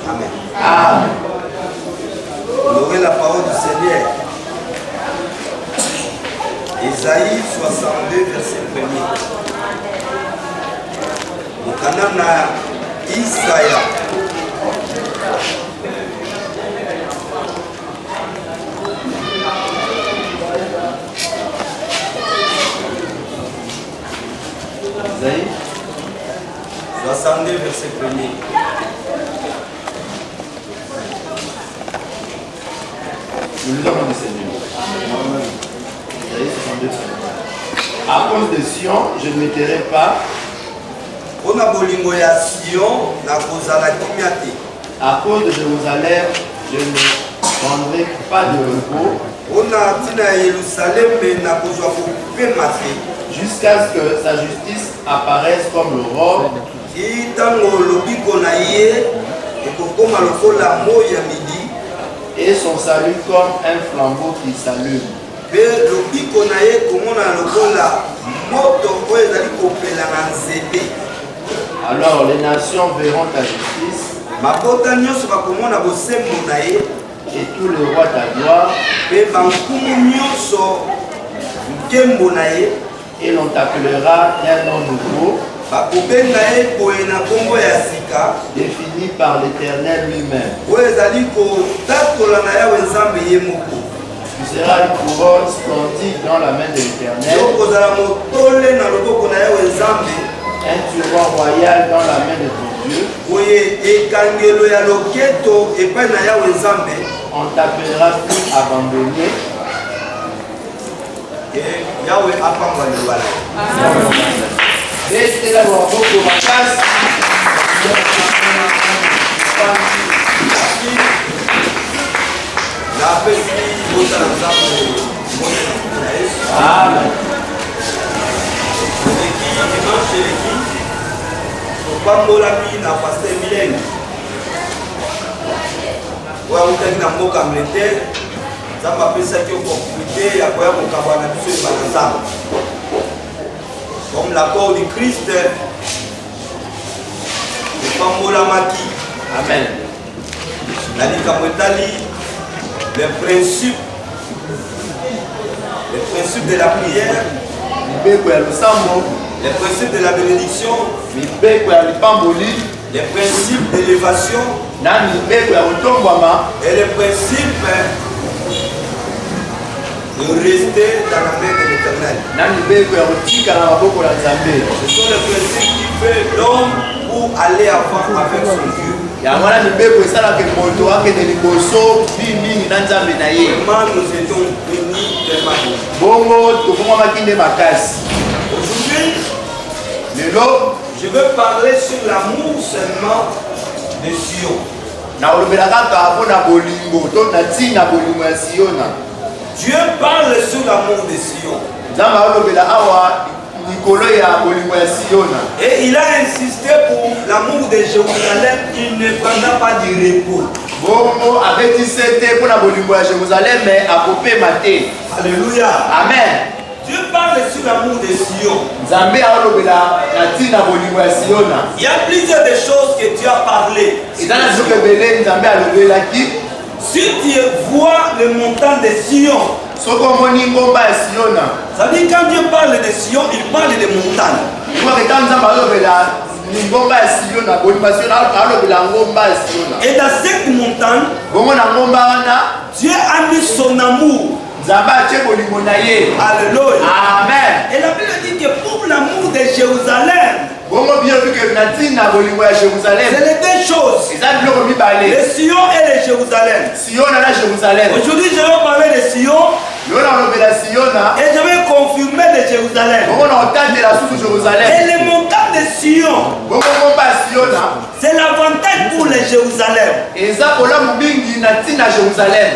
Amen. Louez la parole du Seigneur. Isaïe 62, verset 1er. Mokanana Isaïa. Isaïe 62, verset 1er. Nous lisons le Seigneur. Isaïe 62. À cause de Sion, je ne m'étairai pas. À cause de Jérusalem, je ne prendrai pas de repos. Jusqu'à ce que sa justice apparaisse comme l'aurore et son salut comme un flambeau qui s'allume. Alors les nations verront ta justice et tous les rois ta gloire, et l'on t'appellera un nom nouveau, défini par l'Éternel lui-même. Tu seras une couronne splendide dans la main de l'Éternel, un turban royal dans la main de ton Dieu. On t'appellera plus abandonné. Amen. Comme l'accord du Christ, Amen. Les principes de la prière, les principes de la bénédiction, les principes d'élévation et les principes de rester dans la main de l'Éternel. Ce sont les principes qui fait l'homme pour aller avant avec son Dieu. Comment nous étions bénis tellement. Aujourd'hui, je veux parler sur l'amour seulement de Sion. Dieu parle sur l'amour de Sion. Et il a insisté pour l'amour de Jérusalem, il ne prendra pas du repos. Alléluia. Amen. Dieu parle sur l'amour de Sion. Il y a plusieurs des choses que Dieu a parlé. Si tu vois le montant de Sion, ça veut dire quand Dieu parle de Sion, il parle de montagne. Et dans cette montagne, Dieu a mis son amour. Alléluia. Amen. Et la Bible dit que pour l'amour de Jérusalem, c'est les deux choses. Le Sion et le Jérusalem. Aujourd'hui, je vais parler de Sion. Et je vais confirmer de Jérusalem. Et les montagnes de Sion, c'est l'avantage pour les Jérusalem.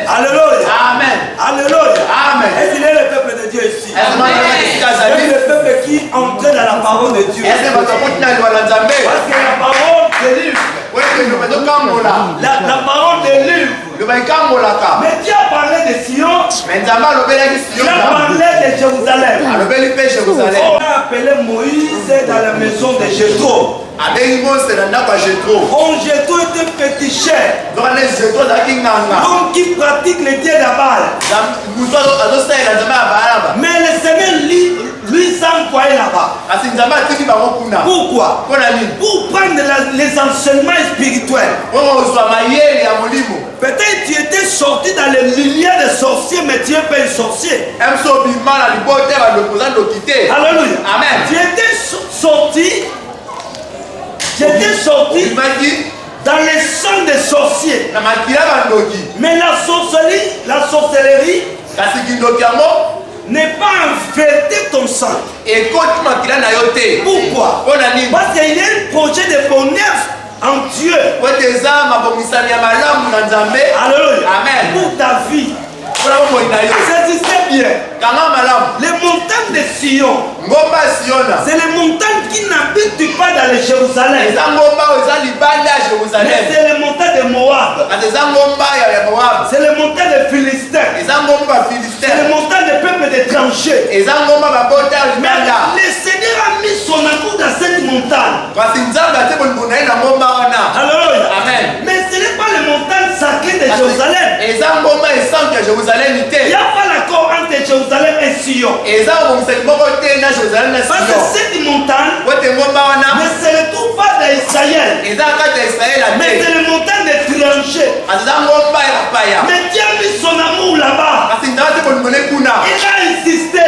Alléluia. Amen. Alléluia. Amen. Est-ce qu'il est le peuple de Dieu ici? Amen. C'est le peuple qui entre dans la parole de Dieu. Parce que la parole délivre. La parole délivre. Mais Dieu a parlé de Sion, il a parlé de Jérusalem. On a appelé Moïse dans la maison de Jéthro. On Jéthro était féticheur. Donc qui pratique les dieux d'Abal. Mais le Seigneur lui s'est envoyé là-bas. Pourquoi? Pour prendre les enseignements spirituels. Peut-être tu étais sorti dans le milieu des sorciers, mais tu n'es pas un sorcier. Alléluia. Amen. Tu étais sorti. J'étais sorti dans les sangs des sorciers. Mais la sorcellerie n'est pas infecté ton sang. Pourquoi? Parce qu'il y a un projet de bonheur en Dieu. Alléluia. Amen. Pour ta vie. Saisissez bien. Les montagnes de Sion, c'est les montagnes qui n'habitent pas dans le Jérusalem. Mais c'est les montagnes de Moab. C'est les montagnes de Philistins. C'est les montagnes des peuples d'étrangers. Mais le Seigneur a mis son amour dans cette montagne. Alléluia. Amen. Mais ce n'est pas les montagnes sacrées de Jérusalem. Il n'y a pas l'accord entre Jérusalem et Sion. Parce que cette montagne ne se retrouve pas d'Israël. Mais c'est les montagnes d'étrangers. Mais Dieu a mis son amour là-bas. Il a insisté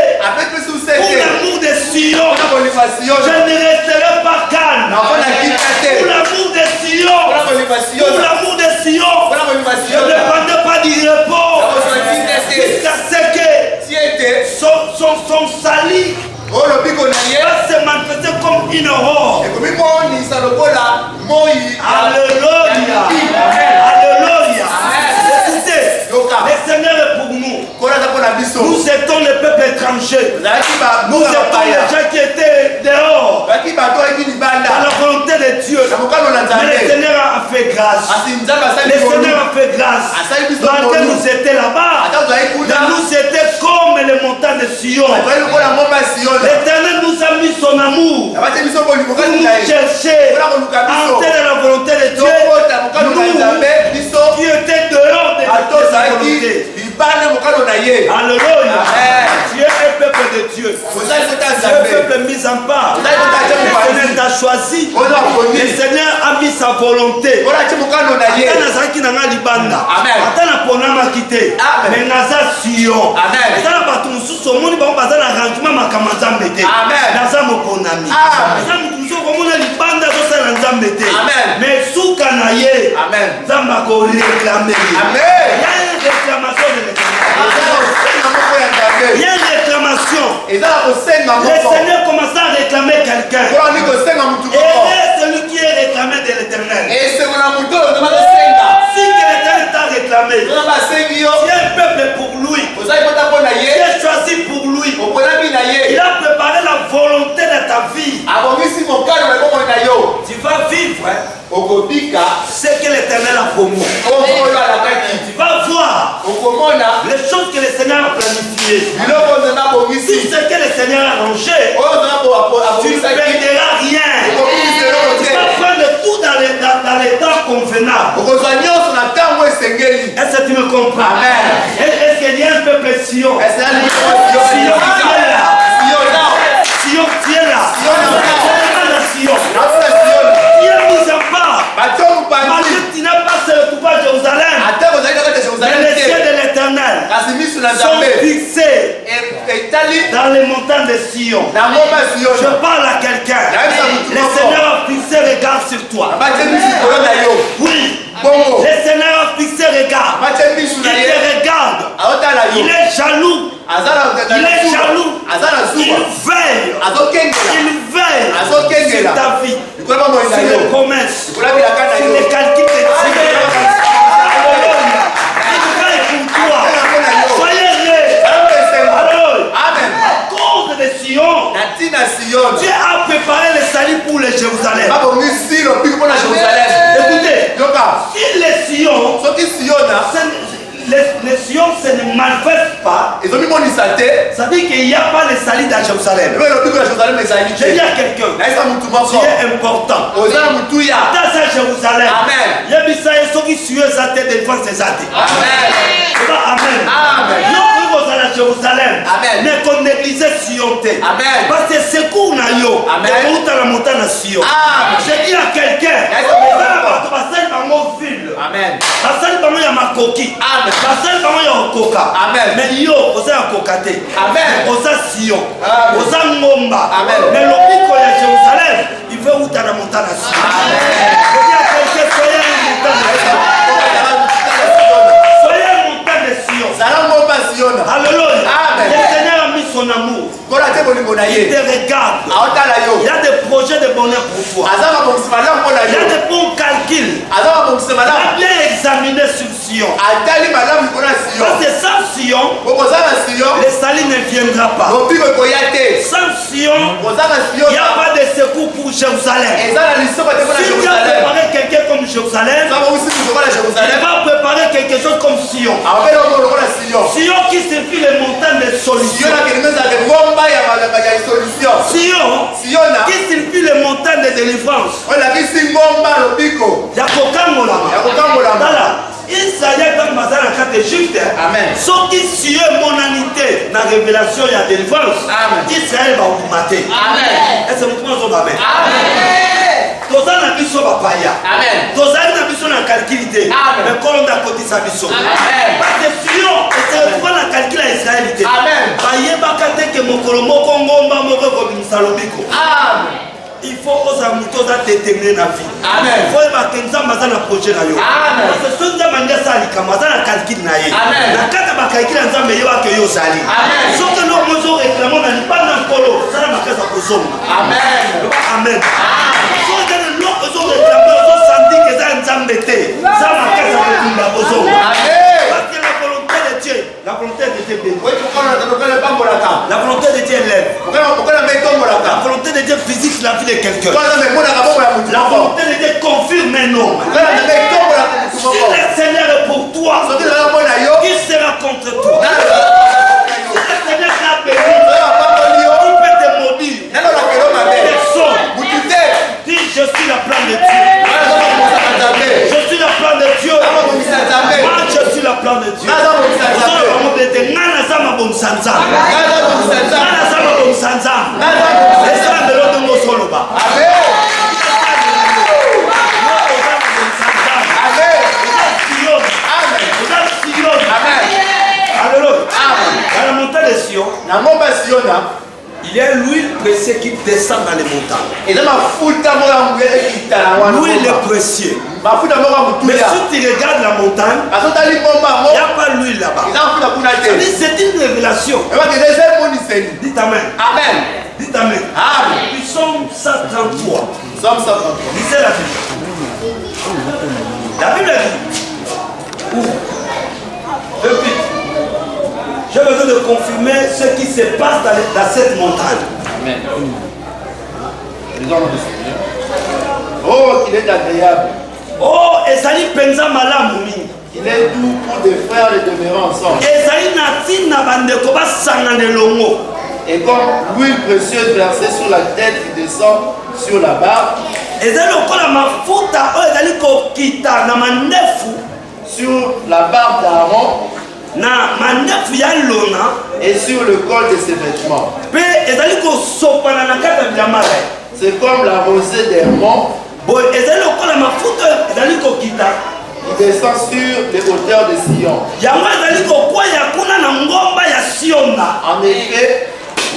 pour l'amour de Sion. Je ne resterai pas calme. Pour l'amour de Sion. Pour l'amour de Sion. Je ne prendrai pas du repos. Jusqu'à ce que son salut va se manifester comme une aurore. Alléluia. Alléluia. Écoutez, le Seigneur est pour nous. Nous étions le peuple étranger. Nous étions les gens qui étaient dehors. Dans la volonté de Dieu. Mais le Seigneur a fait grâce. Le Seigneur a fait grâce. Quand nous étions là-bas, nous étions comme les montagnes de Sion. L'Éternel nous a mis son amour pour nous chercher en terre de la volonté de Dieu. Nous qui étions dehors de la volonté. Alléluia. Tu es un peuple de Dieu. Tu es un peuple mis en part. Le Seigneur t'a choisi. Le Seigneur a mis sa volonté. Mais Naza Sion. Mais Soukanaye. Zamba ko réclamer. Réclamation de l'éternel. Il y a une réclamation. Le Seigneur commence à réclamer quelqu'un. Et celui qui est réclamé de l'éternel. Si l'éternel t'a réclamé, tu es un peuple pour lui. Tu es choisi pour lui. Il a préparé la volonté de ta vie. Tu vas vivre ce que l'éternel a promis. Tu vas voir les choses que le Seigneur a planifiées. Si ce que le Seigneur a arrangé, tu ne perdras rien. Tu vas prendre tout dans les temps convenables. Est-ce que tu me comprends? Est-ce qu'il y a un peuple Sion? Sion, tu es là. Sion. Tu es mis en part. Malgré que tu n'as pas se retrouvé à Jérusalem. Mais les cieux de l'éternel sont fixés dans les montagnes de Sion. Je parle à quelqu'un. Le Seigneur a fixé regard sur toi. Oui. Le Seigneur a fixé regard. Il te regarde. Il est jaloux. Il est jaloux. Il veille. Il veille sur ta vie. Sur les promesses. Sur les calculs de Dieu. Il veille pour toi. Soyez heureux. Amen. À cause de Sion, Dieu a préparé le salut pour le Jérusalem. Écoutez, si les Sion, les Sion se ne manifestent pas. Ça dit qu'il n'y a pas les salis à Jérusalem. Je dis à quelqu'un, tu es important. Dans à Jérusalem, il y a des gens qui suivent sa tête de défense des athées. Amen. Non, vous allez à Jérusalem. Ne qu'on néglige Sion. Parce que c'est court, Nayo. On la montagne à Sion. Je dis à quelqu'un, Amen. basali bango ya makoki basali bango ya okoka mais yo oza ya kokate oza Sion oza ngomba mais lobiko ya Jérusalem il veut uta na montana Sion. Soyez un montagne de Sion. Alléluia. Le Seigneur a mis son amour. Il te regarde. Il y a des projets de bonheur pour toi. Il y a des bons calculs. Il a bien examiné sur Sion. Parce que sans Sion, les salis ne viendra pas. Sans Sion, il n'y a pas de secours pour Jérusalem. Si tu as préparé quelqu'un comme Jérusalem, il va préparer quelque chose comme Sion. Sion qui signifie les montagnes de solution. Sion qui signifie les montagnes de délivrance. Israël dans Mazana 4 Égypte. Sauf qu'ici monanité dans la révélation et la délivrance. Israël va vous mater. Est-ce que vous comprenez? Amen. Tozana na biso bapaya. Tozali na biso na calculité. Mais kolonda kotisa biso. Parce que Sion c'est pour la calcul à Israélité. Baye bakate ke mokolo moko ngomba moko ko bisalobiko. Il faut aux amis déterminer la vie. Il faut que nous ayons un projet. Parce que si nous avons un calcul, nous avons calcul que nous allons. Sauf que nous réclamons pas dans polo, ça va faire ça. Amen. Sauf que nous réclamons, nous sentir que ça nous embêté. Ça va faire ça. Parce que la volonté de Dieu, la volonté de Dieu bénit. La volonté de Dieu lève. La volonté de Dieu physique la vie de quelqu'un. La volonté de Dieu confirme un homme. Si le Seigneur est pour toi, qui sera contre toi? Si le Seigneur t'a béni, qui peut te maudire? Personne. Dis, je suis la plan de Dieu. Je suis la plan de Dieu. Moi, je suis la plan de Dieu. Il y a l'huile précieuse qui descend dans les montagnes. L'huile est précieuse. Mais si tu regardes la montagne, il n'y a pas l'huile là-bas. C'est une révélation. Dites Amen. Dites Amen. Nous sommes 133. Lisez la Bible. La Bible dit. Depuis. J'ai besoin de confirmer ce qui se passe dans cette montagne. Amen. Oh, qu'il est agréable. Oh, Ezali penza malamu mingi. Il est doux pour des frères de demeurer ensemble. Ezali natina bandeko basangana longo. Et comme l'huile précieuse versée sur la tête qui descend sur la barbe. Ezali okola mafuta o ezali kokita na mandefu sur la barbe d'Aaron. Na mandefu ya lona et sur le col de ses vêtements. Pe ezali ko sopana na kata bilamba. C'est comme la rosée d'Hermon. Bon, ezali okola mafuta ezali kokita. Il descend sur les hauteurs de Sion. Yango ezali kokwea kuna na ngomba ya Siona. En effet,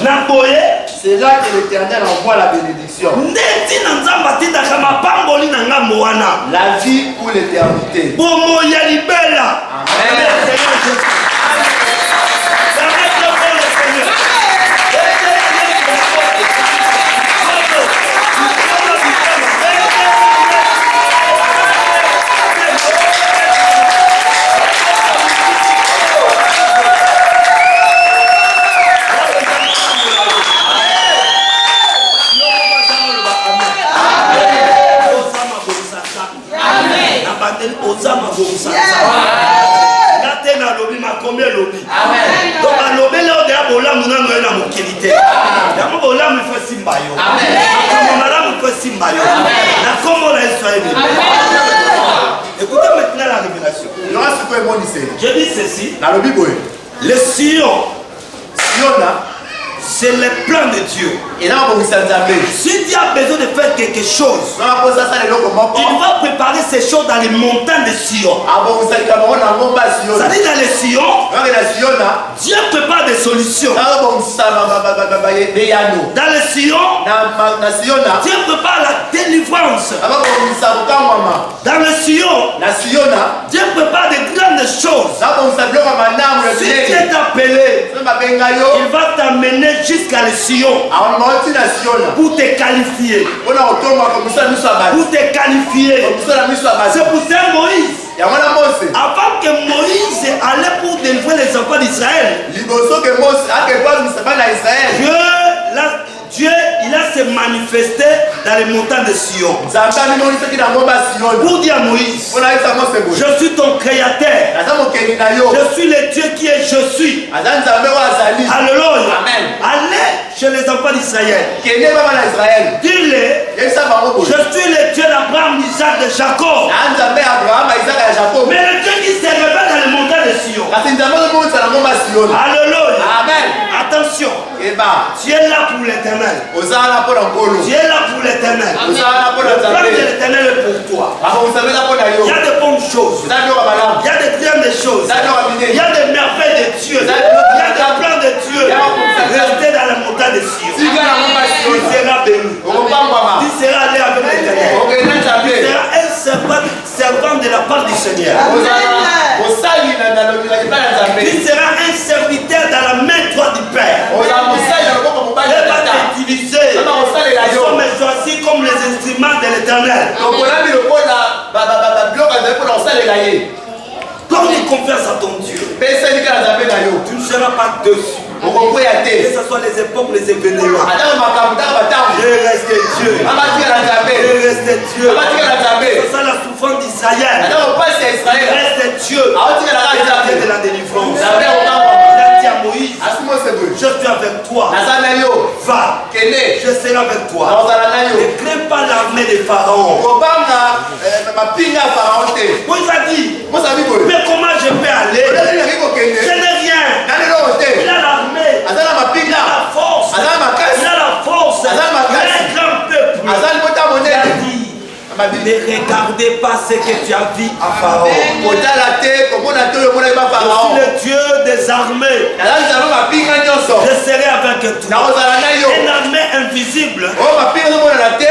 na boye c'est là que l'Éternel envoie la bénédiction. Ndeti na nzamba tinda kama pamboli na ngambo wana. La vie pour l'éternité. Bomo ya libela. Amen. te na lobi makombe lobi. Amen. Donc à lobi là on est bola muna ngoye na mokilité. Ya mo bola mu faut simba yo. Amen. Comme mala mu faut simba yo. Amen. Na comme la Israël. Amen. Écoutez maintenant la révélation. Non, c'est quoi mon lycée? Je dis ceci. Dans le Bible. Le Sion. Siona. C'est le plan de Dieu. Et là, on si Dieu a besoin de faire quelque chose, il va préparer ces choses dans les montagnes de Sion. Ça dit dans les Sion, Dieu prépare des solutions. Dans les Sion, Dieu prépare la délivrance. Dans le Sion, Dieu prépare de grandes choses. Si Dieu t'a appelé, il va t'amener jusqu'à le Sion pour te qualifier. Pour te qualifier. C'est pour ça Moïse. Avant que Moïse allait pour délivrer les enfants d'Israël, Dieu, il a se manifesté dans les montagnes de Sion. Pour dire à Moïse, je suis ton créateur. Je suis le Dieu qui est je suis. Alléluia. Allez chez les enfants d'Israël. Dis-les, je suis le Dieu d'Abraham, d'Isaac, de Jacob. Mais le Dieu qui se révèle dans les montagnes de Sion. Alléluia. Attention. Tu es là pour l'éternel. Tu es là pour l'éternel. Le plan de l'éternel est pour toi. Il y a de bonnes choses. Il y a de grandes choses. Il y a des merveilles de Dieu. Il y a des plans de Dieu. Restez dans la montagne de Sion. Tu seras béni. Tu seras allé avec l'éternel. Tu seras un servant de la part du Seigneur. Tu seras un serviteur dans la main droite du Père. Il va t'utiliser. Nous sommes choisis comme les instruments de l'éternel. Donne confiance à ton Dieu. Tu ne seras pas dessus. Que ce soit les époques, les événements. Je reste Dieu. Je reste Dieu. Que ce soit la souffrance d'Israël. Je reste Dieu. Dieu de la délivrance. Il a dit à Moïse, je suis avec toi. Va. Je serai avec toi. Ne crains pas l'armée des pharaons. Moïse a dit, mais comment je peux aller? Je n'ai rien. Il a l'armée. Il a la force. Il a la force. Il a un grand peuple. Il a dit, ne regardez pas ce que tu as vu à Pharaon. Je suis le Dieu des armées. Je serai avec toi. Une armée invisible.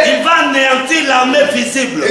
Il va anéantir l'armée visible.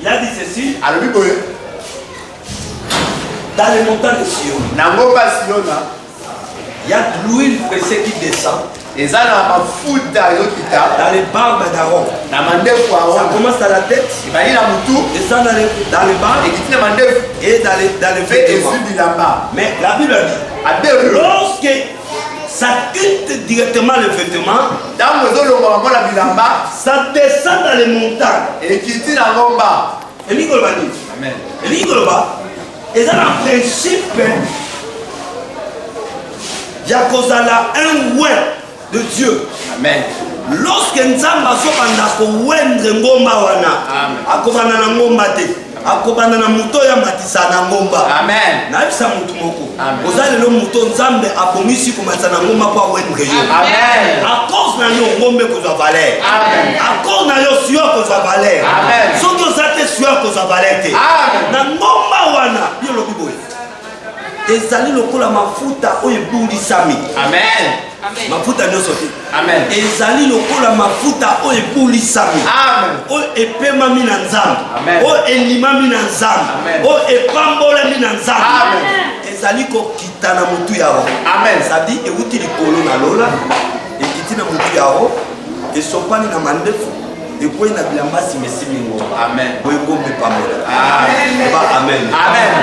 Il a dit ceci. Dans les montagnes de Sion, il y a de l'huile pressée qui descend. Dans les barbes d'Aaron. Ça commence à la tête, descend dans les barbes et dans les vêtements. Mais la Bible dit, lorsque ça quitte directement le vêtement, ça descend dans les montagnes. Et dans le principe, il y a un ouin de Dieu. Amen. Lorsque Nzamba azobanda kowendre ngomba wana, akobana na ngomba te, akobana na muto ya matisa na ngomba. Amen. Na bisa mutu moko. Ozali lo muto Nzambe abomisi komatisa na ngomba kwa wendre yo. Amen. A cause na yo ngombe kozwa valeur. Amen. A cause na yo suyo kozwa valeur. Amen. Soki ozate suyo kozwa valeur te. Amen. Na ngomba wana yo lobi boye. ezali lokola mafuta oyo ebulisami. Amen. Mafuta nyonso te. Amen. Ezali lokola mafuta oyo ebulisami. Amen. Oyo epemami na Nzambe. Amen. Oyo elimami na Nzambe. Amen. Oyo epambolami na Nzambe. Amen. Ezali kokita na mutu yawo. Amen. Sadi ewuti likolo na lola ekiti na mutu yawo esopani na mandefu ekwei na bilamba simesimi ngomba. Amen. Oyo ngombe pamela. Amen. Amen. Amen.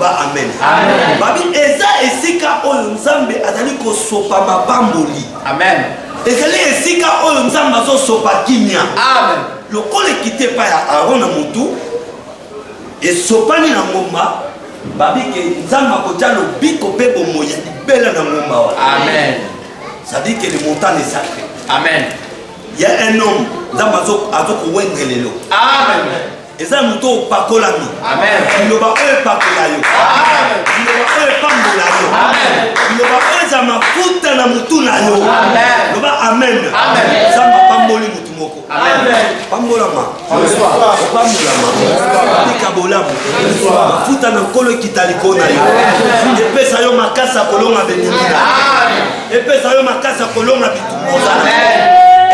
Amen. Amen. Babi eza esika oyo Nzambe azali kosopa mabamboli. Amen. Ezali esika oyo Nzambe azosopa kimia. Amen. Lokola ekite pa ya Aaron na mutu esopani na ngomba babi ke Nzambe akotia lobiko mpe bomoi ya libela na ngomba wa. Amen. C'est-à-dire que le montant est sacré. Amen. Il y a un homme Nzambe azokuwengelelo. Amen. Eza mutu opakolami. Amen. Liloba oyo epakola yo. Amen. Liloba oyo epambola yo. Amen. Liloba oyo eza mafuta na mutu na yo. Amen. Loba amen. Amen. Nzambe apamboli mutu moko. Amen. Pambolama. Bonsoir. Pambolama. Tika bolamu. Mafuta na nkolo ekita likolo na yo. Epesa yo makasi ya kolonga benimina. Epesa yo makasi ya kolonga bitumbola.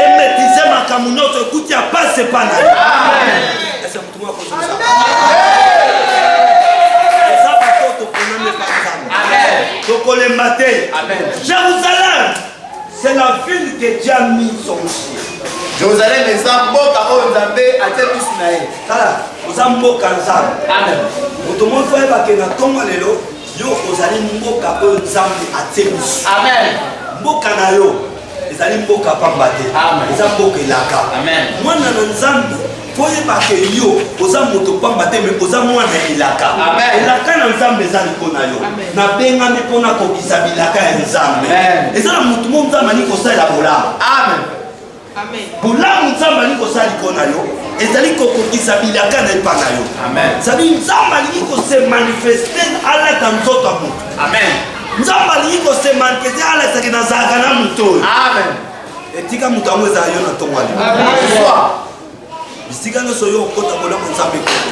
Emetize makambo nyonso ekuti ya pasi epa na yo. Ese mutu moko akozongisa. Eza bato toponami epa Nzambe. Tokolemba te. Jérusalem, c'est la ville que Dieu a mis son chien. Jérusalem eza mboka oyo Nzambe atie biso na ye. Tala, oza mboka Nzambe. Amen. Moto moko oyebake na ntongo lelo yo ozali mboka oyo Nzambe atie biso. Amen. Mboka na yo ezali mboka pamba te. Eza mboka elaka. Amen. Mwana na Nzambe oyebake yo oza moto pamba te me oza mwana elaka. Amen. Elaka na Nzambe eza likolo na yo. Nabengami mpona kokisa bilaka ya Nzambe. Eza na motu mo Nzambe ali kosalela bolamu. Amen. Bolamu Nzambe ali kosala likolo na yo ezali kokokisa bilaka na epa na yo. Sabi Nzambe alingi kose manifeste alata nzoto ya moto. Amen. Nzambe alingi kose manifeste alataki nazalaka na moto oyo. Amen. Etika moto yango ezala yo na ntongo ali. Bisika nyonso yo okota bolamu Nzambe ekota.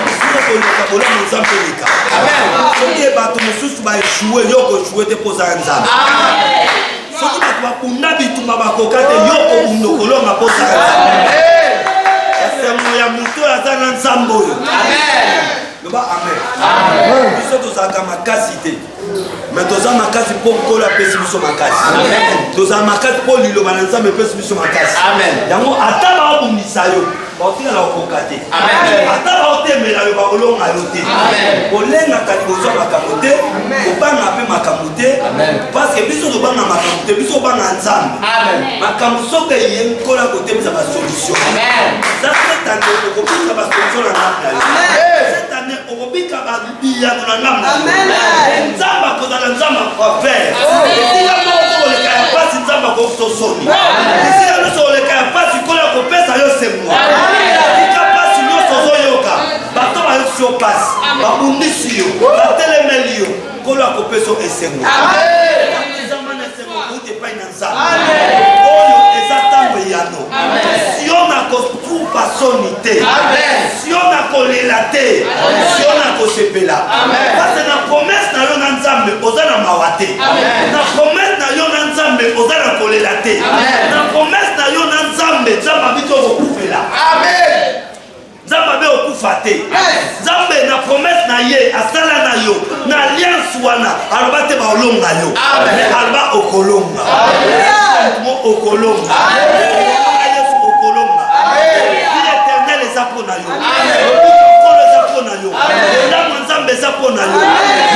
Bisika koleka bolamu Nzambe eleka. Soki bato mosusu baeshue yo koshue te mpo ozala Nzambe. Soki bato bakunda bitumba bakoka te yo kokunda kolonga mpo ozala Nzambe. Esengo ya moto oyo aza na Nzambe oyo. Loba amen. Biso tozalaka makasi te. Mais toza makasi mpo nkolo apesi biso makasi. Toza makasi mpo liloba na Nzambe epesi biso makasi. Yango ata baobundisa yo baotikala kokoka te. Ata baotemela yo bakolonga yo te. Kolengaka liboso makambo te, kobanga mpe makambo te. Parce que biso tobanga makambo te, biso obanga Nzambe. Makambo soki eye nkolo akotemisa basolution. Cette année okobika basolution na ngambo na yo. Cette année okobika babiyano na ngambo na yo. Nzambe akozala Nzambe akofaire. Esika moko koleka ya pasi Nzambe akososoni. Esika nyonso koleka ya pasi nkolo akopesa yo semwa. Esika pasi nyonso ozoyoka bato bayosi yo pasi babundisi yo batelemeli yo nkolo akopesa yo esengo. Ezama na esengo kuute epai na Nzambe oyo eza ntango eyano. Sio nakokufa soni te, sio nakolela te, sio nakosepela. Parce na promesse na yo na Nzambe oza na mawa te. Na promesse na yo na Nzambe oza na kolela te. Na promesse na yo na Nzambe Nzambe abito okufela. Nzambe abe okufa te. Nzambe na promesse na ye asala na yo na alliance wana aloba te baolonga yo. Aloba okolonga. Mo okolonga. L'éternel eza mpo na yo. Okolo eza mpo na yo. Elamu Nzambe eza mpo na yo.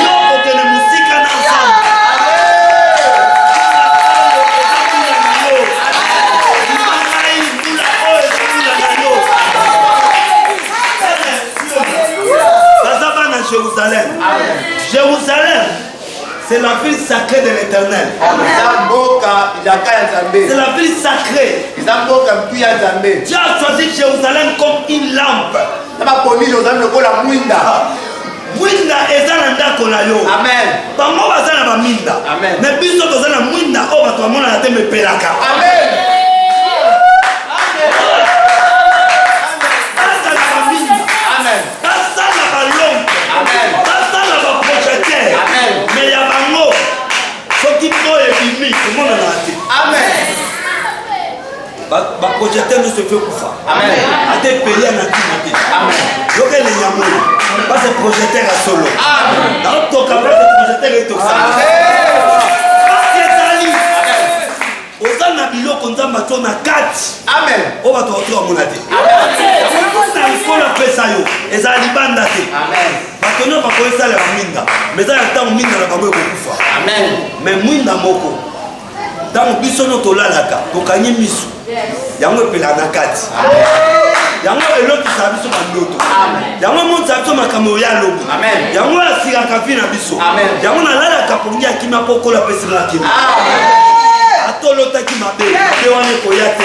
Yo okende mosika na Nzambe. Jérusalem. Jérusalem, c'est la ville sacrée de l'Éternel. C'est la ville sacrée. Dieu a choisi Jérusalem comme une lampe. Mwinda eza na ndako na yo. Amen. Bango baza na baminda. Amen. Mais biso toza na mwinda oyo bato bamona te mepelaka. Amen. Basa na baminda. Amen. Basa na balombe. Amen. Basa na baprojecte. projecteur ne se fait koufa. Amen. A des pays en activité. Amen. Donc elle est yamoui. Pas de projecteur à solo. Amen. Dans ton cas, pas de projecteur et tout ça. Parce que Zali. Oza na biloko nzamba to na kati. Amen. O ba to to monate. Amen. Na ikola pesa yo. Eza libanda te. Amen. Bato no bakoyesa la minda. Mais ça ntango minda na bango ekokufa. Amen. Mais mwinda moko. Ntango biso no tolalaka, tokangi miso. Yango epela na kati. Yango elokisa biso bandoto. Yango monta biso makambo ya lobo. Yango asikaka vi na biso. Yango nalalaka pongi akima pokola pesi makima. Atolotaki mabe pe wana ekoya te.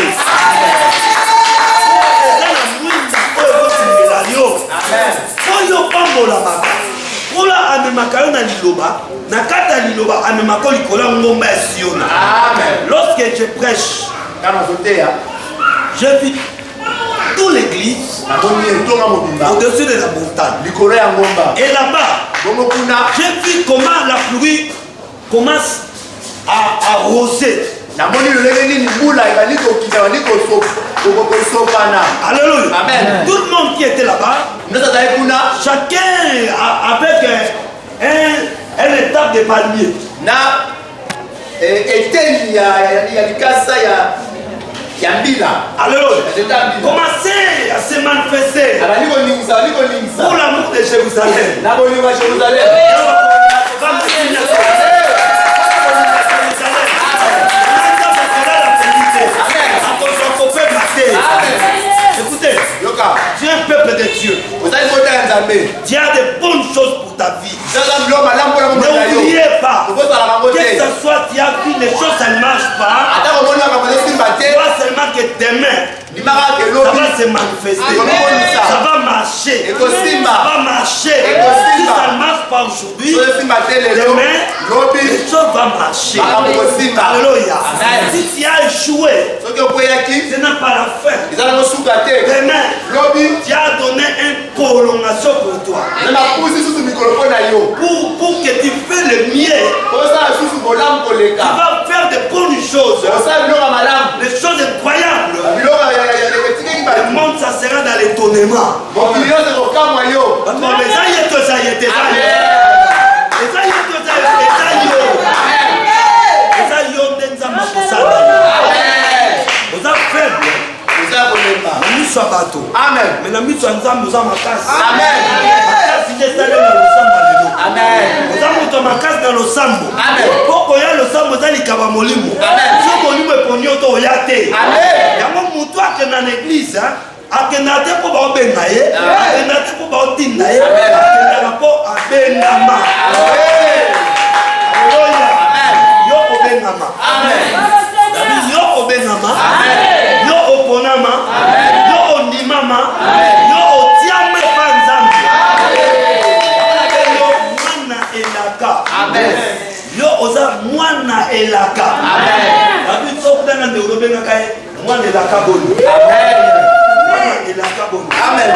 Eza na mwinda oyo ekosimela yo. Oyo pambola maka. Ola amemaka yo na liloba. Na kati ya liloba amemaka likolo ya ngomba ya Siona. Lorsque je prêche, je vis toute l'église au-dessus de la montagne. Et là-bas, je vis comment la pluie commence à arroser. Alléluia. Amen. Tout le monde qui était là-bas, chacun avec un étape de palmier. Alléluia. Commencez à se manifester pour l'amour de Jérusalem. Écoutez, tu es un peuple de Dieu. Dieu a de bonnes choses pour ta vie. N'oubliez pas que ce soit tu as vu les choses, ça ne marche pas. Pas seulement que demain ça va se manifester, ça va marcher, ça va marcher. Si ça ne marche pas aujourd'hui, demain les choses vont marcher. Alléluia. Si tu as échoué, ce n'est pas la fin. Demain, tu as donné une prolongation pour toi. Pour que tu fasses le mieux, tu vas faire de bonnes choses, des choses incroyables. Le monde, ça sera dans l'étonnement. Akenate pour babenga ye, akenate pour batinda ye, akenate pour abengama. Alléluia. Yo obengama. Amen. Yo obengama. Yo oponama. Yo ondimama. Yo otiame panzambi. Yo mwana elaka. Amen. Yo oza mwana elaka. Amen. Abi sokdana de obenga kai mwana elaka bolu. Amen. Amen.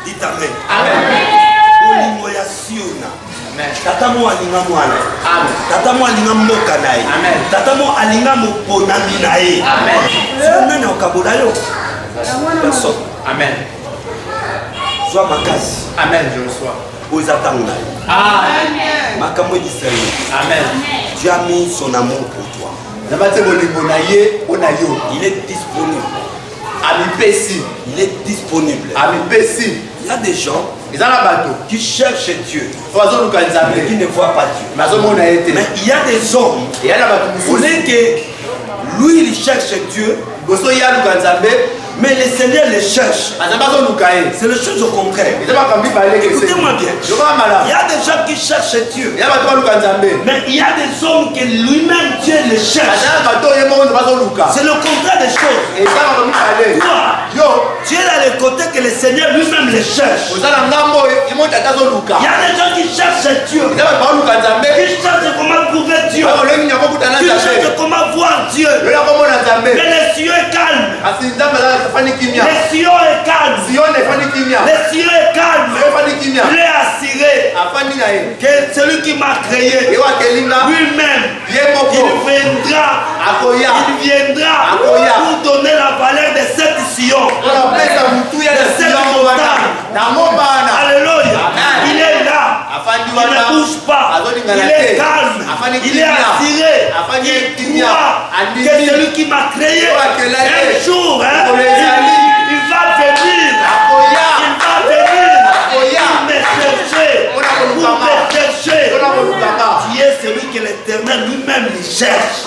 Dites amen. Olingo ya Siona. Tata mo alinga mwana. Tata mo alinga mboka na ye. Tata mo alinga moponami na ye. Siona na okabola yo. Personne. Amen. Sois makasi. Amen, je reçois. Aux attentes. Amen. Makambo d'Israël. Amen. Dieu a mis son amour pour toi. Il est disponible. Il est disponible. Il y a des gens qui cherchent Dieu mais qui ne voient pas Dieu. Mais il y a des hommes, au lieu que lui il cherche Dieu, Mais le Seigneur les cherche. C'est le chose au contraire. Écoutez-moi bien. Il y a des gens qui cherchent Dieu. Mais il y a des hommes que lui-même Dieu les cherche. C'est le contraire des choses. Toi, tu es dans le côté que le Seigneur lui-même les cherche. Il y a des gens qui cherchent Dieu. Qui cherchent comment trouver Dieu. Qui cherchent comment voir Dieu. Mais le ciel est calme. Le ciel est calme. Le ciel est calme. Il est assuré que celui qui m'a créé lui-même, il viendra pour donner la valeur de cette Sion. Alléluia. Il est là. Il ne bouge pas. Il est calme. Il est attiré. Il croit que celui qui m'a créé, un jour, il va venir. Il va venir. Pour me chercher. Tu es celui que l'Éternel lui-même lui cherche.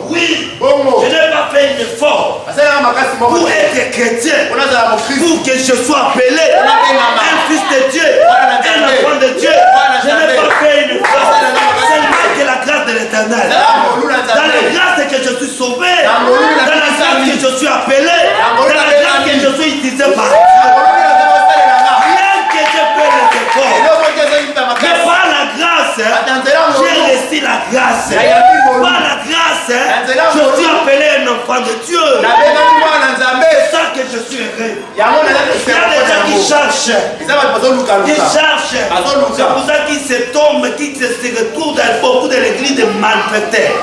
Oui, je n'ai pas fait un effort pour être chrétien, pour que je sois appelé un fils de Dieu, un enfant de Dieu. Je n'ai pas fait un effort, seulement que la grâce de l'Éternel. Dans la grâce que je suis sauvé, dans la grâce que je suis appelé, dans la grâce que je suis utilisé par Dieu. Rien que je fais les efforts. Mais par la grâce, j'ai reçu la grâce. Par la grâce, je suis appelé un enfant de Dieu. C'est ça que je suis heureux. Il y a des gens qui cherchent. C'est pour ça qu'ils se tombent, qu'ils se retrouvent dans beaucoup de l'église de malfaiteurs.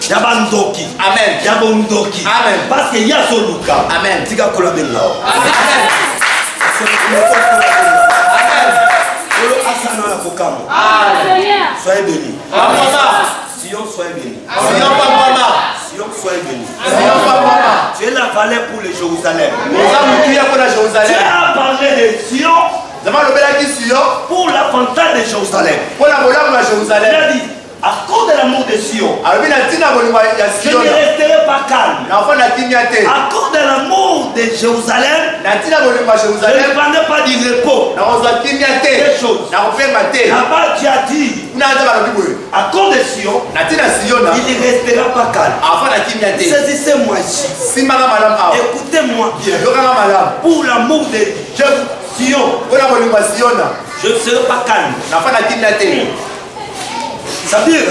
Yabandoki. Amen. Yabondoki. Amen. Parce qu'il y a son Luka. Amen. Tika Kolabelao. Amen. Soyez bénis. Sion, soyez bénis. Sion, soyez bénis. Tu es la valeur pour le Jérusalem. Tu as parlé de Sion. Pour la fontaine de Jérusalem. Il a dit, à cause de l'amour de Sion, je ne resterai pas calme. À cause de l'amour de Jérusalem, je ne prendrai pas du repos. Des choses. Là-bas, tu as dit, à cause de Sion, il ne restera pas calme. Saisissez-moi ici. Écoutez-moi bien. Pour l'amour de Sion, je ne serai pas calme. Ça veut dire,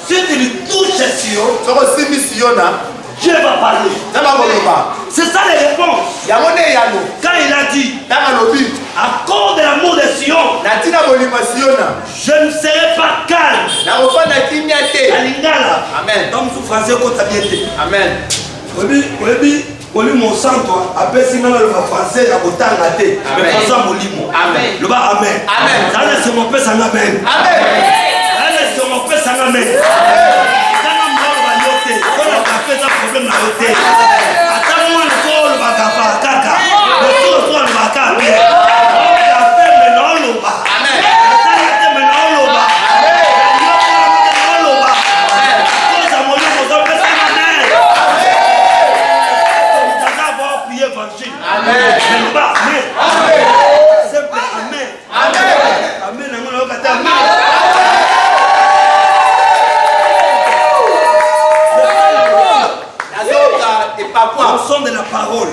si tu lui touches Sion, Dieu va parler. C'est ça les réponses. Quand il a dit, à cause de l'amour de Sion, je ne serai pas calme. Amen. Donc, vous français, quand tu as Amen. Oui, mon sang, toi, après si maintenant le français, a autant raté. Mais François Molimo. Amen. Le bas, amen. Amen. Ça, c'est mon père, ça amen. Amen. C'est mon père, ça amen. Problème na yote. Ata mwana ko lo bakapa kaka. Le ko lo bakapa. Ya pembe na oloba. Amen. Ata yate me na oloba. Amen. Yo na oloba. Amen. Ko sa mo yo ko pesa na ne. Amen. Tata va prier évangile. Amen. Mais pas amen. Amen. C'est pas amen. Amen. Amen na ngolo kata amen. Nous sommes de la parole.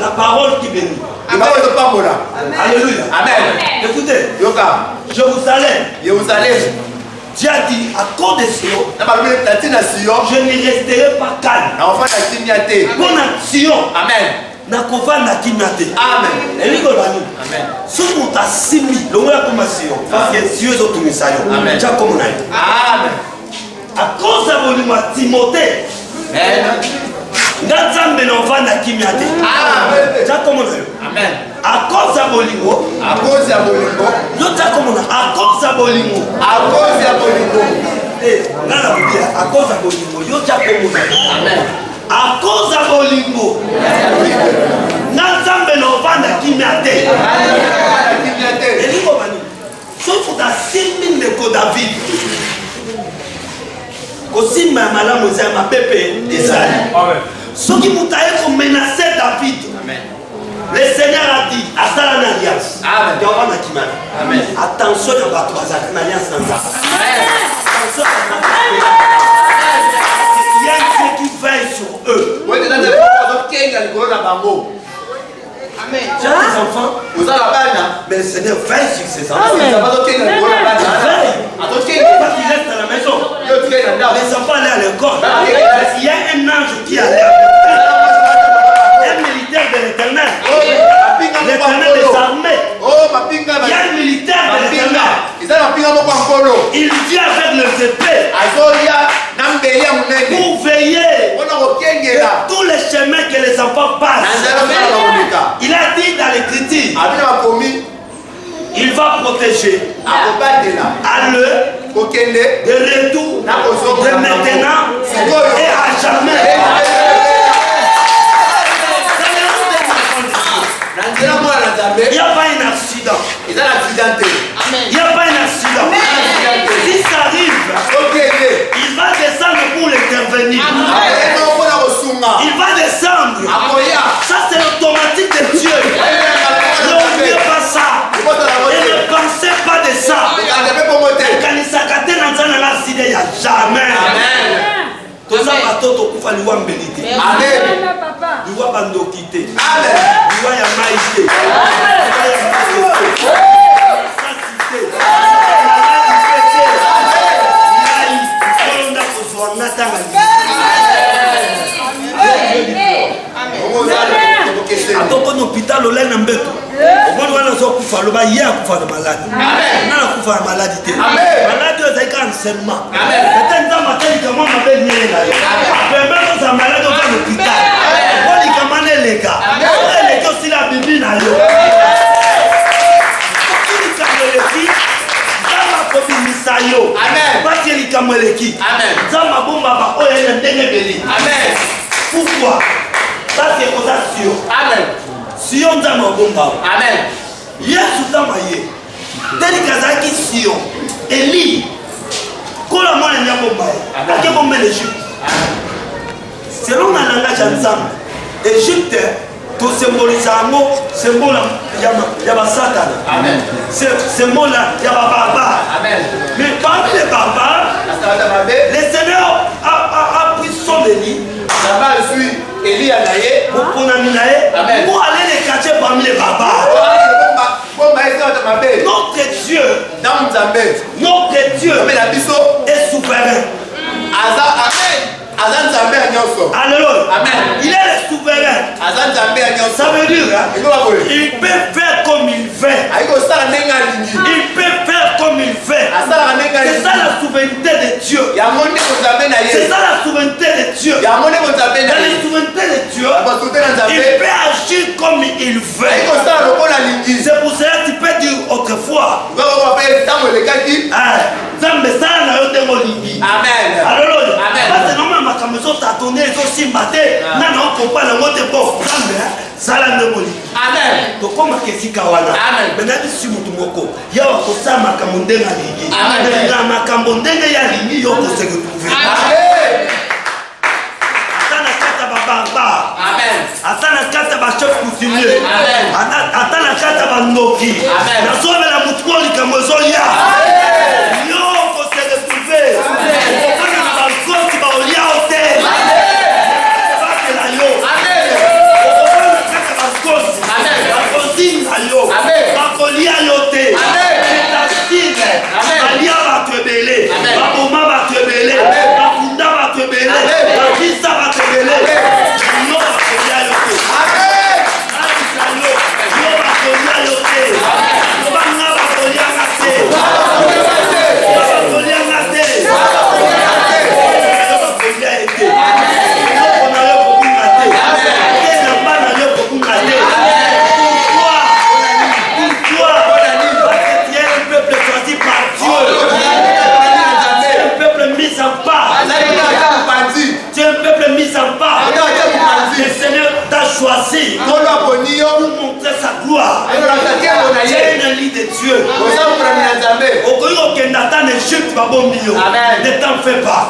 La parole qui bénit. Alléluia. Amen. Écoutez, Jérusalem. Dieu a dit, à cause de Sion, je ne resterai pas calme. Pour Sion. Amen. Nakova na kimate. Amen. Eliko bani. Amen. Sumu ta simi. Longo ya koma Sion. Parce que Sion est automisayo. Amen. Dia comme na. Amen. À cause de volima Timothée. Nzambe na ovanda kimia te. Amen. Dia comme na. Amen. À cause de bolingo. Yo dia comme na. À cause de bolingo. Eh, ngana bibia. À cause de bolingo. Yo dia comme na. Amen. À cause de bolingo. Nzambe na ovanda kimia te. Eliko bani. Sauf que Simbi ne ko David. Aussi malamu za ma pepe ezali. Ceux qui m'ont menacé David. Le Seigneur a dit à Salah l'alliance. Amen. Attention à votre alliance dans ça. Attention à il y a un Dieu qui veille sur eux. Amen. J'ai des enfants. Mais le Seigneur veille sur ses enfants. Il reste à la maison. Les enfants allaient à l'école. Il y a un ange qui allait un militaire de l'Éternel. L'éternel des armées. Il y a un militaire de l'Éternel. Il vient avec les épées pour veiller tous les chemins que les enfants passent. Il a dit dans l'Écriture, il va protéger à l'heure de retour, de maintenant et à jamais. Il n'y a pas un accident. Il n'y a pas un accident. Si ça arrive, il va descendre pour l'intervenir. Il va descendre. Ça, c'est l'automatique de Dieu. N'oubliez pas ça. Et ne pensez pas de ça. Il n'y a jamais. Tout ça, il faut l'humilité. Amen. Il faut bandokité. Amen. Il faut yamaïté. Atoko l'hôpital au lendemain mbeto. Au moins on a zo kufa lo ba hier kufa de malade. On a kufa de maladie. Malade c'est cancerment. Peut-être dans ma tête comment ma belle nié là. Après même dans malade on va à l'hôpital. On dit comment les gars. Les gars si la bibi na yo. Amen. Pourquoi? Ça c'est sûr. Amen. Si on a ma bomba. Amen. Hier sous ta maille. Tel Kazaki Sion. Eli. Kola moi n'y a bomba. À quel moment l'Égypte? Selon la langage ensemble, Égypte tout symbolise un mot, symbole yaba Satan. Amen. Symbole yaba barbare. Amen. Mais parmi les barbares, le Seigneur a pris son délit. Je suis Élie Anaye. Pour aller les cacher parmi les barbares. Notre Dieu est souverain. Alléluia. Amen. Il est le souverain. Ça veut dire il peut faire comme il veut. Il peut faire comme il veut. C'est ça la souveraineté de Dieu. C'est ça la souveraineté de Dieu. Dans la souveraineté de Dieu, il peut agir comme il veut. C'est pour cela que tu peux dire autrefois. Amen. Alléluia. Parce que normalement, quand nous sommes attendus, ils sont si matés. Non, on parle de notre pauvre. Amen. Donc, comme je suis Kawana. Amen. Maintenant, si vous êtes il y a un peu de Makamondé à l'Igi. Amen. Dans Makamondé à l'Igi, il y a un peu de retrouver. Amen. Amen. Atana kata ba chef coutumier. Amen. Atana kata ba noki. Amen. Na sobe la mutwoli kamozo ya. Amen. Yo ko se retrouver. Amen. Ko na ba ko ba olia hotel. Amen. Ba ke la yo. Amen. Ko na kata ba ko. Amen. Ba ko din la yo. Amen. Ba ko lia yo te. Amen. Ta style. Amen. Ba lia ba te belé. Amen. Ba boma ba te belé. Amen. Ba kunda ba te belé. Amen. Ba kisa ba te belé. Amen. Amen. choisi pour montrer sa gloire. Tu es un lit de Dieu. Ne t'en fais pas.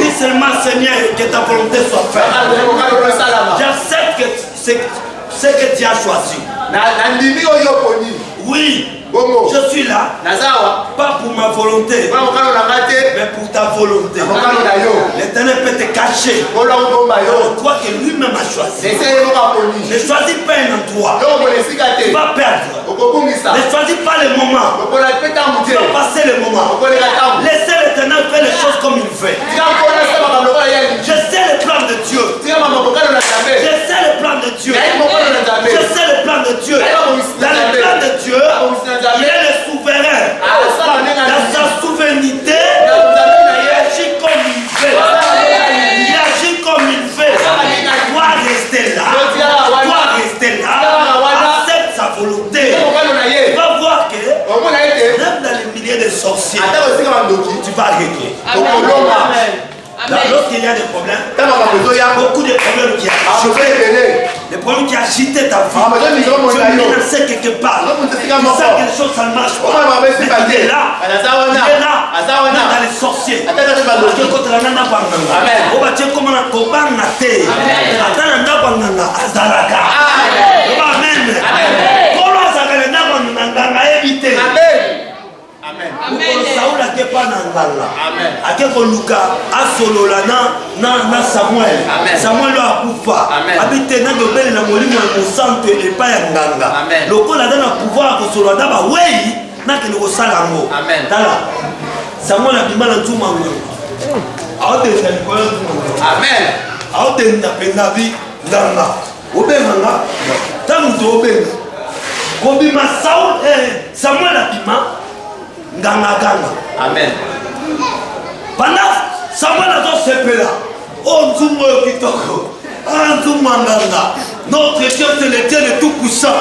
Dis seulement, Seigneur, que ta volonté soit faite. J'accepte que ce que tu as choisi. Oui. Je suis là, pas pour ma volonté, mais pour ta volonté. L'Éternel peut te cacher. Toi que lui-même a choisi. Ne choisis pas un endroit. Tu vas perdre. Ne choisis pas le moment. Tu vas passer le moment. Laissez l'Éternel faire les choses comme il fait. Je sais le plan de Dieu. Je sais le plan de Dieu. Je sais le plan de Dieu. Dans le plan de Dieu, il est le souverain. Dans sa souveraineté, il agit comme il fait. Il agit comme il fait. Toi rester là. Toi rester là. Accepte sa volonté. Tu vas voir que même dans les milliers de sorciers, tu vas régler. Lorsqu'il y a des problèmes, il y a beaucoup de problèmes qui agitent. Les problèmes qui agitent ta vie. Tu es menacé quelque part. Tu sens que les choses ça ne marche pas. Mais il est là. Il est là. Dans les sorciers. Amen. Saoul n'était pas dans Ngala. Amen. Luka a solo na Samuel. Samuel a pouvoir. Habité dans le bel na molimo au centre et pas nganga. Loko la dans pouvoir ko solo da ba wei na ke ko sala ngo. Tala. Samuel a bimala ntuma ngo. Aote c'est quoi? Amen. Aote na penabi nganga. Obenganga. Tamu to obenga. Ko bima Saul Samuel a bima nganga. Amen. Pendant Samuel a dit sepela. Oh Nzumo kitoko. Ah Nzumo nganga. Notre Dieu c'est le Dieu de tout puissant.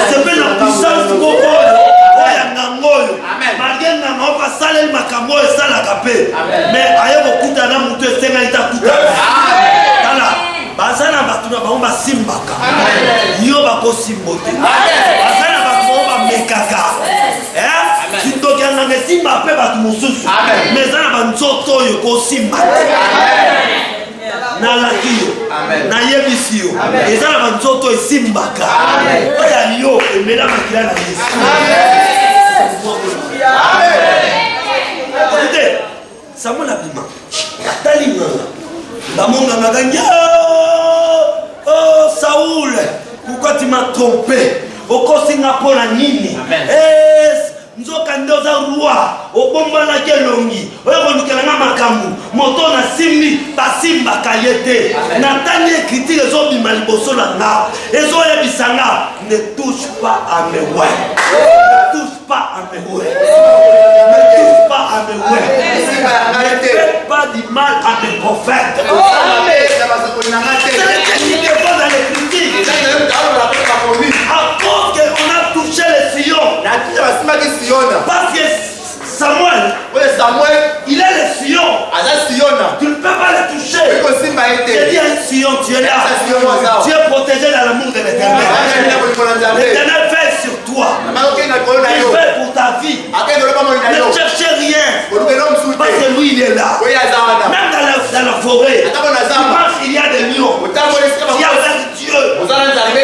C'est bien la puissance de Bobo. Oya ngangolo. Malgré nganga va saler makambo et sala kapé. Mais ayo kuta na mutu esenga ita kuta. Tala. Bazana batuna ba simbaka. Yo ba ko simbote. Bazana ba ko mekaka. Tu dois gagner si ma paix va te mousser. Mais ça va nous sortir aussi mal. Na la kio, na yebisio. Et ça va nous sortir simbaka. Oya yo, et mesdames qui la Jésus. Écoutez, Samuel Abima. Talinga. Damonga nganya. Oh Saoul, pourquoi tu m'as trompé? Oko Singapour na nini? Nzoka ndoza roi obomba na kelongi oyo kolukela na makambu moto na simbi basimba kayete na tanie critique ezobima liboso na nga ezoyebisanga ne touche pas à mes ouais, ne touche pas à mes ouais, ne touche pas à mes ouais, ne fais pas du mal à mes prophètes. Dans les critiques à cause qu'on a touché les sillons. Parce que Samuel, il est le sillon. Tu ne peux pas le toucher. Il dit un sillon, tu es là. Tu es protégé dans l'amour de l'Éternel. L'Éternel fait sur toi. Il fait pour ta vie. Ne cherchez rien. Parce que lui, il est là. Même dans la forêt, il y a des lions. Il y a Dieu. Ne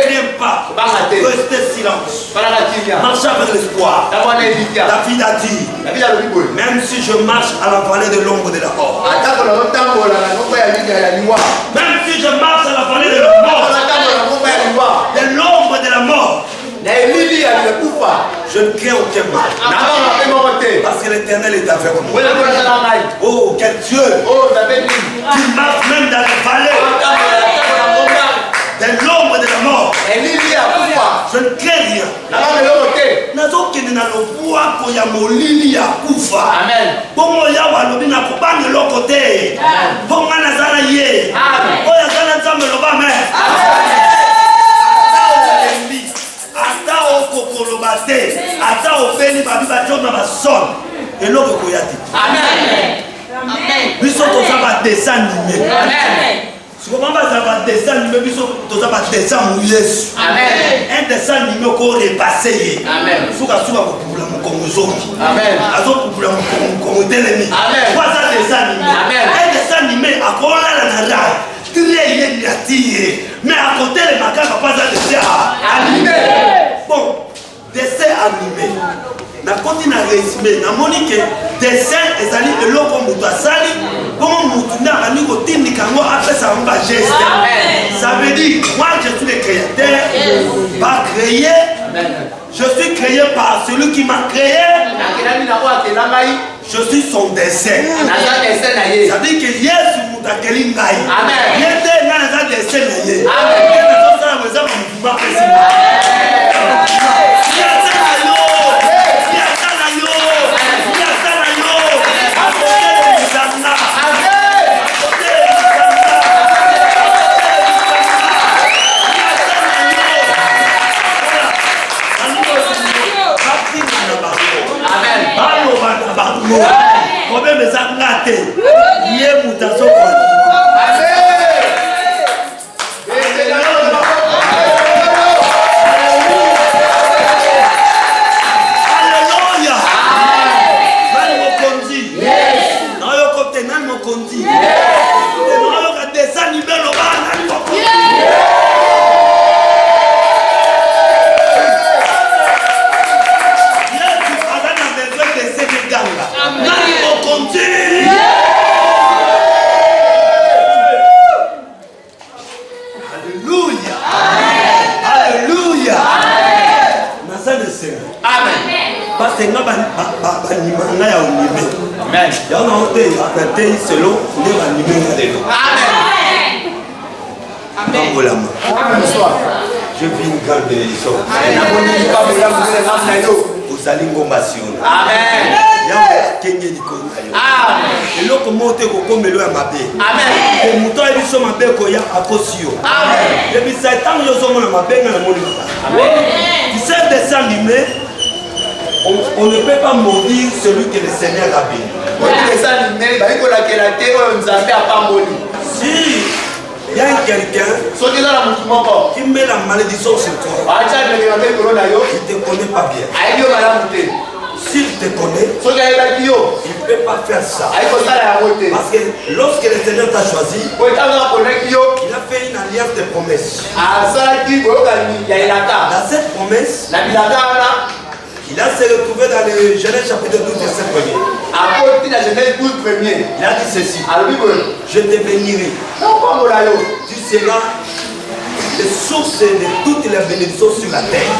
craignez pas. Restez silence. Marchez avec l'espoir. David a dit, même si je marche à la vallée de l'ombre de la mort, même si je marche à la vallée de la mort, de l'ombre de la mort, je ne crains aucun mal. Parce que l'Éternel est avec moi. Oh, quel Dieu! Tu marches même dans la vallée de l'ombre de la mort. Je ne crains rien. Nazokende na lobuwa ko ya molili ya kufa. Amen. Bongo ya walobi na kubanga lokote. Bongo na zala ye. Amen. Oya zala nzambe loba me. Amen. Ata okokolobate. Ata obeli babi bajona bason. Eloko koyati. Amen. Amen. Biso to saba descendre. Amen. Tu comprends pas ça va dessin animé tout ça va dessin Yesu. Amen. Un dessin animé qu'on repassé. Amen. Souka pour mon Congo. Amen. Azo pour mon Congo Télémi. Amen. Quoi ça dessin animé? Amen. Un dessin animé à quoi la nana. Très il est tiré. Mais à côté les macaques pas ça dessin animé. Bon, dessin animé. Na continue à résumer. Na monique dessin ezali eloko mutu asali. Comment mutu na ani ko tindi kango après ça on va geste. Ça veut dire moi je suis le créateur. Pas créé. Je suis créé par celui qui m'a créé. Je suis son dessin. Ça veut dire que Yesu mutakeli ngai. Amen. Yete na za dessin na ye. Amen. Yete ça vous a mouvement précis. Problème ça ngate. Yé mutaso kwa. Alléluia. Nani mokonzi. Yes. Na yo kote nani mokonzi. Yes. Na yo ka dessin animé lo ba nani mokonzi. Parce que nous avons Amen. Je vis une grande bénédiction. Vous allez m'embrasser. Amen. Et l'autre monte comme le Mabé. Amen. Et mouton et biso Mabé koya akosio. Amen. Et puis ça tant yo sommes na Mabé na moni. Amen. Tu sais dessin animé. On ne peut pas maudire celui que le Seigneur a béni. Si il y a quelqu'un qui met la malédiction sur toi, il ne te connaît pas bien. S'il te connaît, il ne peut pas faire ça. Parce que lorsque le Seigneur t'a choisi, il a fait une alliance de promesses. Dans cette promesse, il a se retrouvé dans le Genèse chapitre 12, verset 1er. Il a dit ceci. Je te bénirai. Tu seras les sources de toutes les bénédictions sur la terre.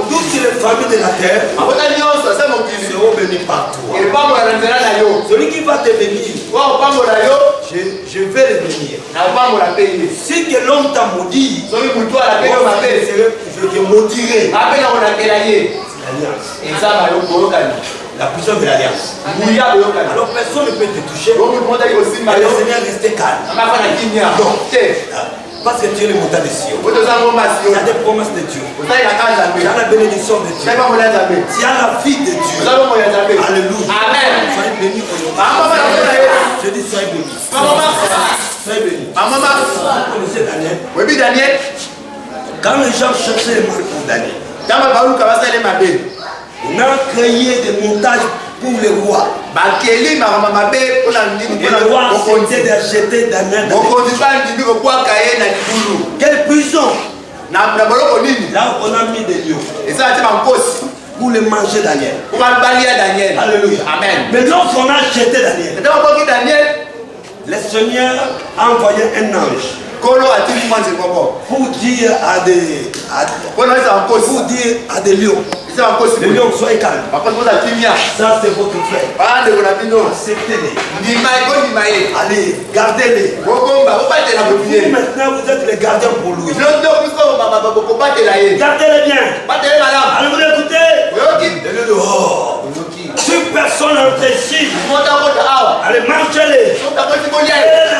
Toutes les familles de la terre seront bénies par toi. Celui qui va te bénir, je vais le bénir. Si que l'homme t'a maudit, je te maudirai. La puissance de l'alliance. Alors personne ne peut te toucher. Mais le Seigneur reste calme. Donc, parce que tu es le montant de Sion. Il y a des promesses de Dieu. Il y a la bénédiction de Dieu. Il y a la vie de Dieu. Alléluia. Amen. Soyez bénis aujourd'hui. Je dis soyez bénis. Soyez bénis. Vous connaissez Daniel? Oui, Daniel. Quand les gens cherchaient le mal pour Daniel, on a créé des montages pour les rois. Et le roi s'était d'acheter Daniel. Quelle prison? Là où on a mis des lions pour le manger Daniel. Alléluia. Amen. Mais lorsqu'on a acheté Daniel, le Seigneur a envoyé un ange pour dire à des lions. Les lions, soyez calmes. Ça, c'est votre frère. Acceptez-les. Allez, gardez-les. Vous, maintenant, vous êtes les gardiens pour lui. Gardez-les bien. Allez, vous écoutez. Donnez dehors. Si personne entre ici, allez, marchez-les. La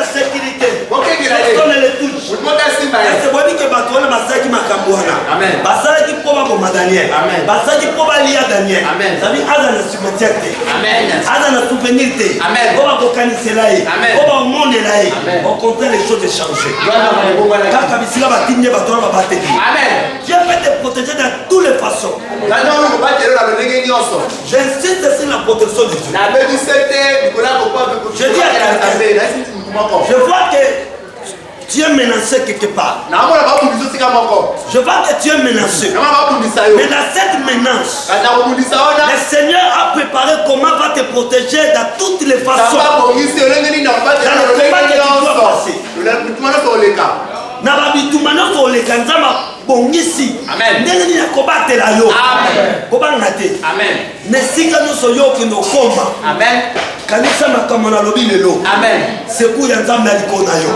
sécurité. Personne ne les touche. C'est bon que Batola Masaki Makambouana. Basala qui peut baboma Daniel. Basaki po balia Daniel. Sabi aza na cimetière te. Aza na souvenir te. Po bakokanisela ye. Po bamonela ye. Au contraire, les choses ont changé. Kaka bisika batinye bato na babateli. Dieu peut te protéger de toutes les façons. J'insiste sur la protection de Dieu. Je dis à quelqu'un, je vois que tu es menacé quelque part. Je vois que tu es menacé. Mais dans cette menace, le Seigneur a préparé comment va te protéger dans toutes les façons. Dans le combat que tu dois passer. Nababitumano to le kanzama bongisi. Ndenge ni kobatela yo. Kobanga te. Nesika no soyo kino komba. Kanisa makamona lobi lelo. Seku ya nzambe alikona yo.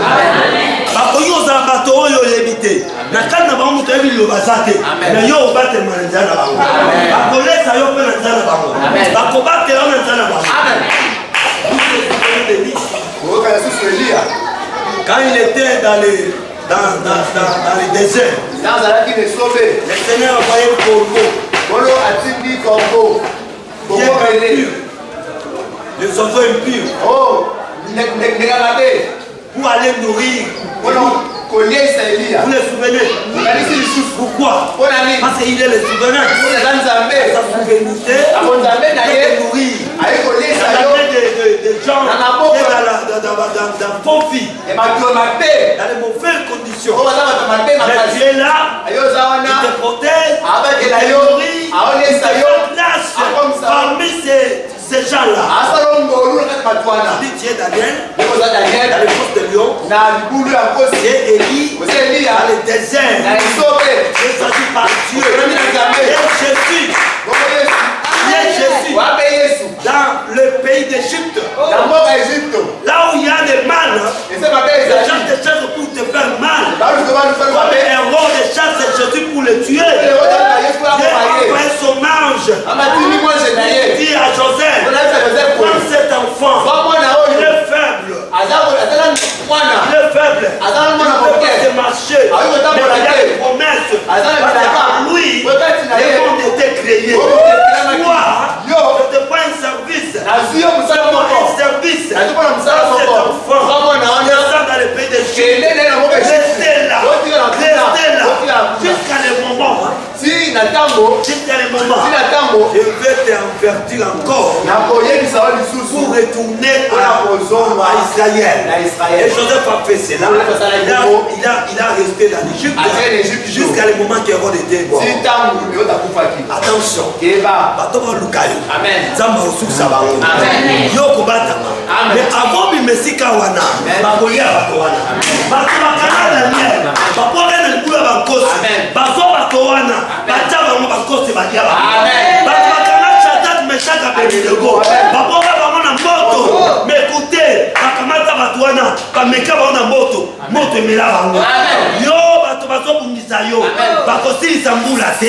Bakoyoza bato oyo yebite. Na kana ba muto ebi lo bazate. Na yo bate manzana bango. Bakolesa yo pe manzana bango. Bakobate yo manzana bango. Quand il était dans les déserts, le Seigneur a envoyé le corbeau. Les oiseaux impurs. Pour aller nourrir. Vous les souvenez? Pourquoi? Parce qu'il est le souverain. Sa souveraineté de nourrir. Des gens dans faux filles, dans les mauvaises conditions. Mais Dieu est là, il te protège, il te nourrit, il te fait place parmi ces gens-là. Il dit Dieu Daniel, dans les fosses de lion, et Élie, dans les déserts, je suis par Dieu, et Jésus, dans le pays d'Égypte, là où il y a des mal, les gens te chassent pour te faire mal. Comme les héros de chasse Jésus pour le tuer. Dieu a envoyé son ange. Il dit à Joseph, prends cet enfant, il est faible. Il est faible. Il ne peut pas se marcher. Mais il y a des promesses. Par lui, le monde était créé. Toi, je te prends un service. Un service. Cet enfant, descend dans le pays de Dieu. Restez là. Jusqu'à le moment. Jusqu'à le moment. Je vais t'invertir encore pour retourner à Israël. Et Joseph a fait cela. Il a resté dans l'Égypte jusqu'à le moment qu'Hérode était mort. Attention. Amen. Mais avant bimesika wana bakolia bato wana bato bakana Daniel bakola na libula bankosi bazo bato wana bacha bango bankosi bakia bato bakana Shadrach Meshach Abednego bakola bango na moto. Mais écoutez, bakamata bato wana bameka bango na moto emela bango yo bato bazo bungisa yo bakosilisa mbula te.